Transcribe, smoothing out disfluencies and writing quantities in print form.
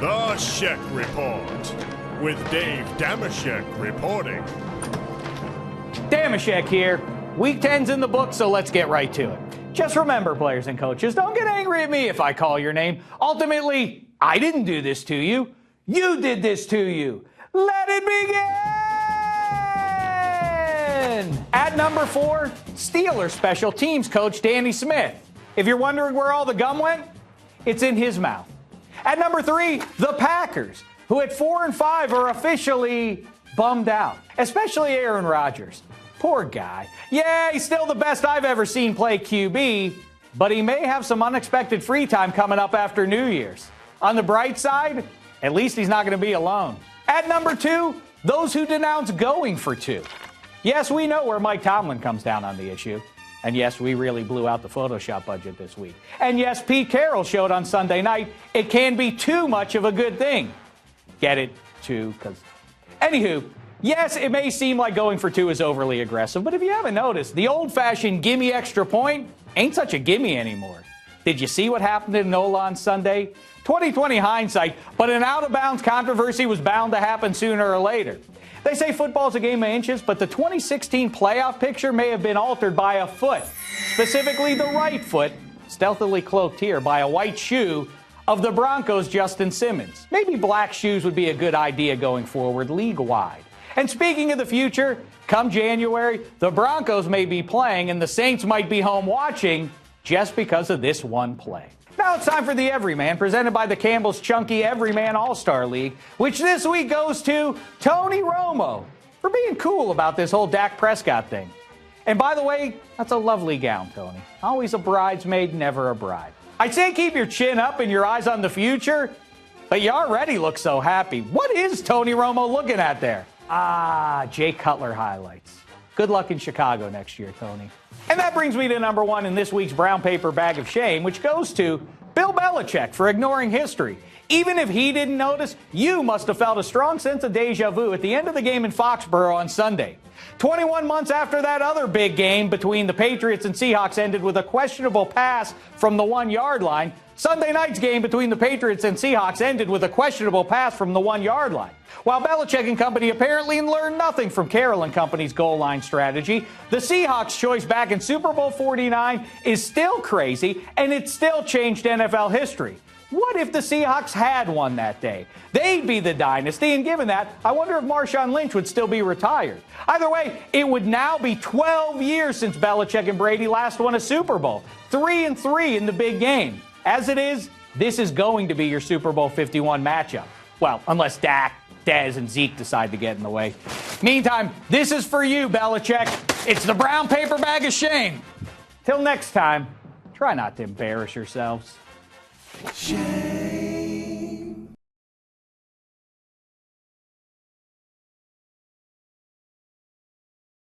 The Shek Report, with Dave Dameshek reporting. Dameshek here. Week 10's in the book, so let's get right to it. Just remember, players and coaches, don't get angry at me if I call your name. Ultimately, I didn't do this to you. You did this to you. Let it begin! At number 4, Steelers special teams coach Danny Smith. If you're wondering where all the gum went, it's in his mouth. At number 3, the Packers, who at 4 and 5 are officially bummed out, especially Aaron Rodgers. Poor guy. Yeah, he's still the best I've ever seen play QB, but he may have some unexpected free time coming up after New Year's. On the bright side, at least he's not going to be alone. At number 2, those who denounce going for 2. Yes, we know where Mike Tomlin comes down on the issue. And yes, we really blew out the Photoshop budget this week. And yes, Pete Carroll showed on Sunday night it can be too much of a good thing. Get it? Too, because... Anywho, yes, it may seem like going for 2 is overly aggressive, but if you haven't noticed, the old-fashioned gimme extra point ain't such a gimme anymore. Did you see what happened in NOLA on Sunday? 20/20 hindsight, but an out-of-bounds controversy was bound to happen sooner or later. They say football's a game of inches, but the 2016 playoff picture may have been altered by a foot, specifically the right foot, stealthily cloaked here by a white shoe of the Broncos' Justin Simmons. Maybe black shoes would be a good idea going forward league-wide. And speaking of the future, come January, the Broncos may be playing and the Saints might be home watching just because of this one play. Now it's time for the Everyman, presented by the Campbell's Chunky Everyman All-Star League, which this week goes to Tony Romo for being cool about this whole Dak Prescott thing. And by the way, that's a lovely gown, Tony. Always a bridesmaid, never a bride. I say keep your chin up and your eyes on the future, but you already look so happy. What is Tony Romo looking at there? Jay Cutler highlights. Good luck in Chicago next year, Tony. And that brings me to number 1 in this week's brown paper bag of shame, which goes to Bill Belichick for ignoring history. Even if he didn't notice, you must have felt a strong sense of deja vu at the end of the game in Foxborough on Sunday. 21 months after that other big game between the Patriots and Seahawks ended with a questionable pass from the 1-yard line, Sunday night's game between the Patriots and Seahawks ended with a questionable pass from the 1-yard line. While Belichick and company apparently learned nothing from Carroll and company's goal line strategy, the Seahawks' choice back in Super Bowl 49 is still crazy, and it still changed NFL history. What if the Seahawks had won that day? They'd be the dynasty, and given that, I wonder if Marshawn Lynch would still be retired. Either way, it would now be 12 years since Belichick and Brady last won a Super Bowl. 3-3 in the big game. As it is, this is going to be your Super Bowl 51 matchup. Well, unless Dak, Dez, and Zeke decide to get in the way. Meantime, this is for you, Belichick. It's the brown paper bag of shame. Till next time, try not to embarrass yourselves. Shame.